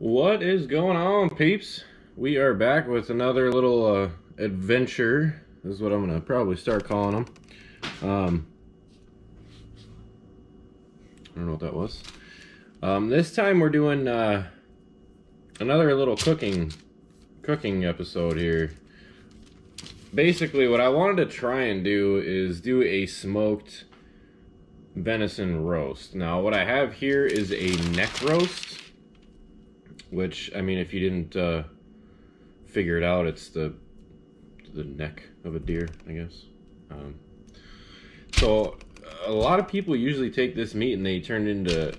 What is going on, peeps? We are back with another little adventure. This is what I'm gonna probably start calling them. I don't know what that was. This time we're doing another little cooking episode here. Basically, what I wanted to try and do is do a smoked venison roast. Now, what I have here is a neck roast. Which, I mean, if you didn't figure it out, it's the neck of a deer, I guess. So a lot of people usually take this meat and they turn it into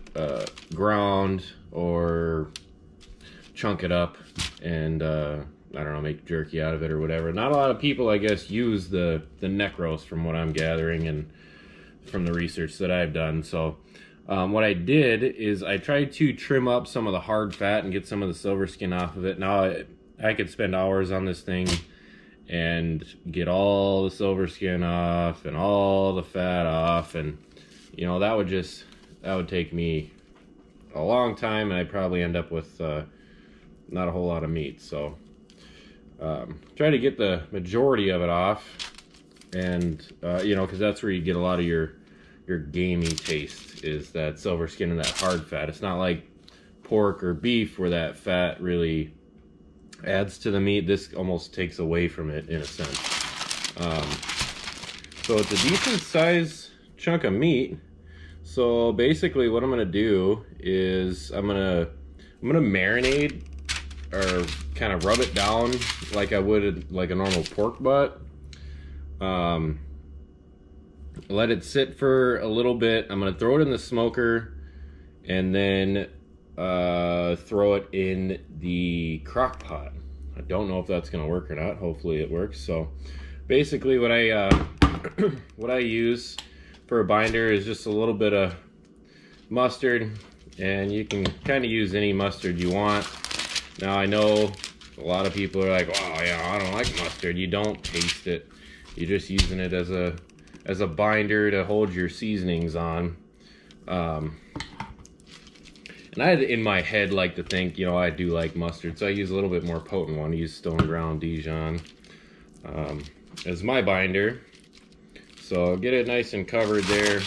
ground or chunk it up and I don't know, make jerky out of it or whatever. Not a lot of people, I guess, use the neck roast from what I'm gathering and from the research that I've done. So what I did is I tried to trim up some of the hard fat and get some of the silver skin off of it. Now I could spend hours on this thing and get all the silver skin off and all the fat off, and you know, that would take me a long time, and I'd probably end up with not a whole lot of meat. So try to get the majority of it off, and you know, because that's where you get a lot of your gamey taste, is that silver skin and that hard fat. It's not like pork or beef where that fat really adds to the meat. This almost takes away from it in a sense. So it's a decent size chunk of meat. So basically what I'm gonna do is I'm gonna marinate or kind of rub it down like I would like a normal pork butt. Let it sit for a little bit. I'm gonna throw it in the smoker and then throw it in the crock pot. I don't know if that's gonna work or not. Hopefully it works. So basically what I what I use for a binder is just a little bit of mustard, and you can kind of use any mustard you want. Now I know a lot of people are like, oh yeah, I don't like mustard. You don't taste it. You're just using it as a binder to hold your seasonings on. And I, in my head, like to think, you know, I do like mustard, so I use a little bit more potent one. I use Stone Ground Dijon as my binder. So I'll get it nice and covered there.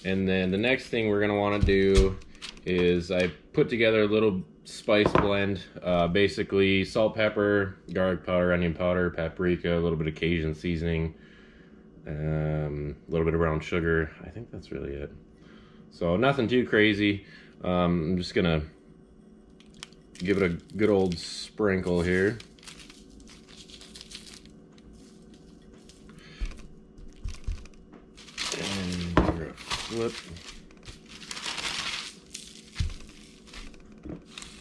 And then the next thing we're gonna wanna do is I put together a little spice blend, basically salt, pepper, garlic powder, onion powder, paprika, a little bit of Cajun seasoning, a little bit of brown sugar. I think that's really it. So nothing too crazy. I'm just gonna give it a good old sprinkle here. And give it a flip.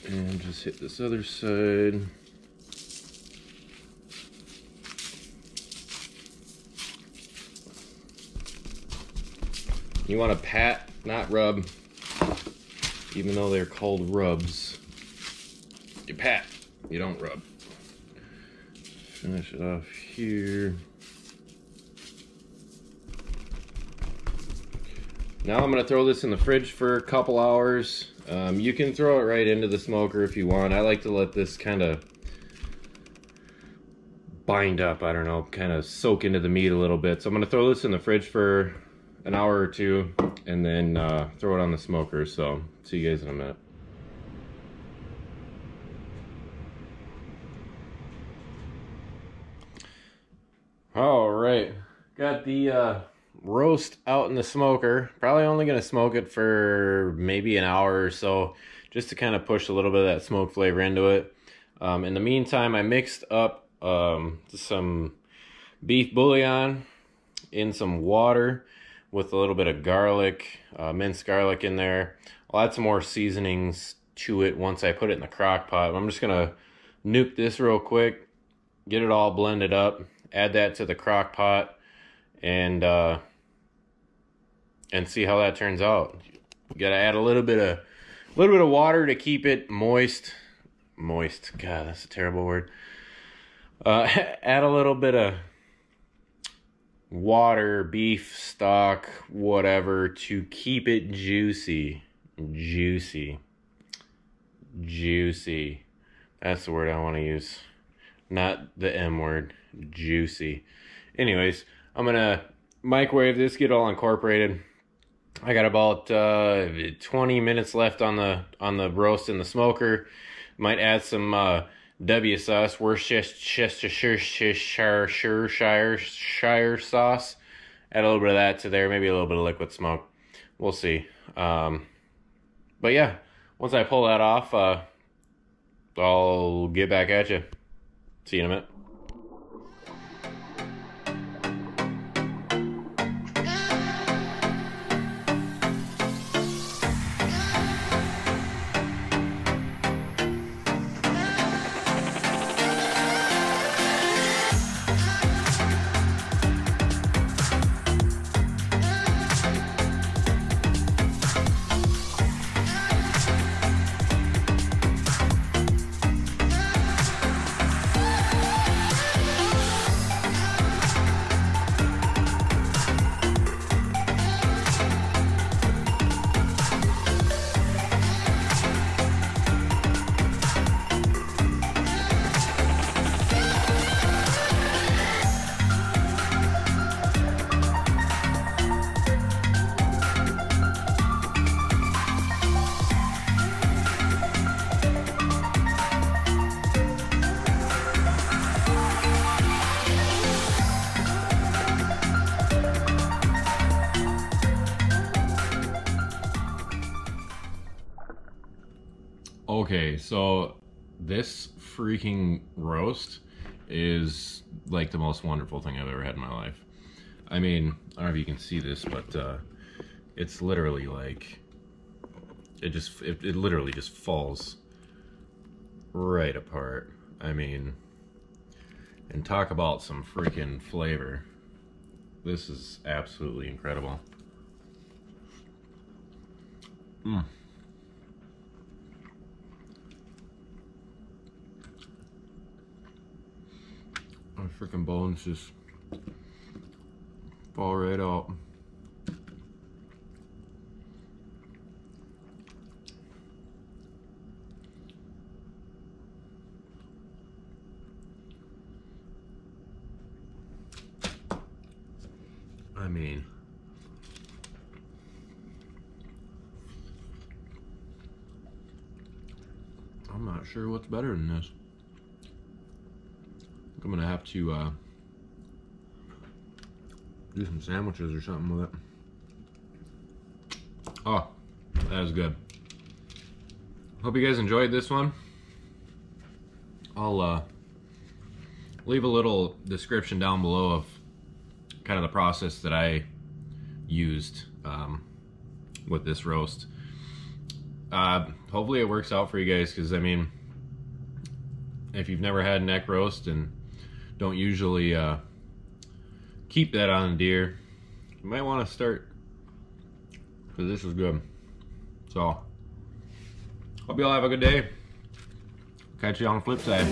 And just hit this other side. You want to pat, not rub, even though they're called rubs. You pat, you don't rub. Finish it off here. Now I'm going to throw this in the fridge for a couple hours. You can throw it right into the smoker if you want. I like to let this kind of bind up, I don't know, kind of soak into the meat a little bit. So I'm going to throw this in the fridge for an hour or two and then throw it on the smoker. So see you guys in a minute. All right, got the roast out in the smoker. Probably only gonna smoke it for maybe an hour or so, just to kind of push a little bit of that smoke flavor into it. In the meantime, I mixed up some beef bouillon in some water with a little bit of garlic, minced garlic in there. I'll add some more seasonings to it once I put it in the crock pot. I'm just gonna nuke this real quick, get it all blended up, add that to the crock pot, and see how that turns out. You gotta add a little bit of water to keep it moist. Moist, God, that's a terrible word. Add a little bit of water, beef stock, whatever, to keep it juicy. juicy. That's the word I want to use. Not the M word. Juicy. Anyways, I'm gonna microwave this, get it all incorporated. I got about 20 minutes left on the roast in the smoker. Might add some W sauce, Worcestershire sauce. Add a little bit of that to there, maybe a little bit of liquid smoke. We'll see. But yeah, once I pull that off, I'll get back at you. See you in a minute. Okay, so this freaking roast is like the most wonderful thing I've ever had in my life. I mean, I don't know if you can see this, but it's literally like, it literally just falls right apart. I mean, and talk about some freaking flavor. This is absolutely incredible. Mmm. My freaking bones just fall right out. I mean, I'm not sure what's better than this. I'm gonna have to do some sandwiches or something with it. Oh, that is good. Hope you guys enjoyed this one. I'll leave a little description down below of kind of the process that I used with this roast. Hopefully it works out for you guys, because I mean, if you've never had neck roast and don't usually keep that on deer, you might want to start, because this is good. So, hope you all have a good day. Catch you on the flip side.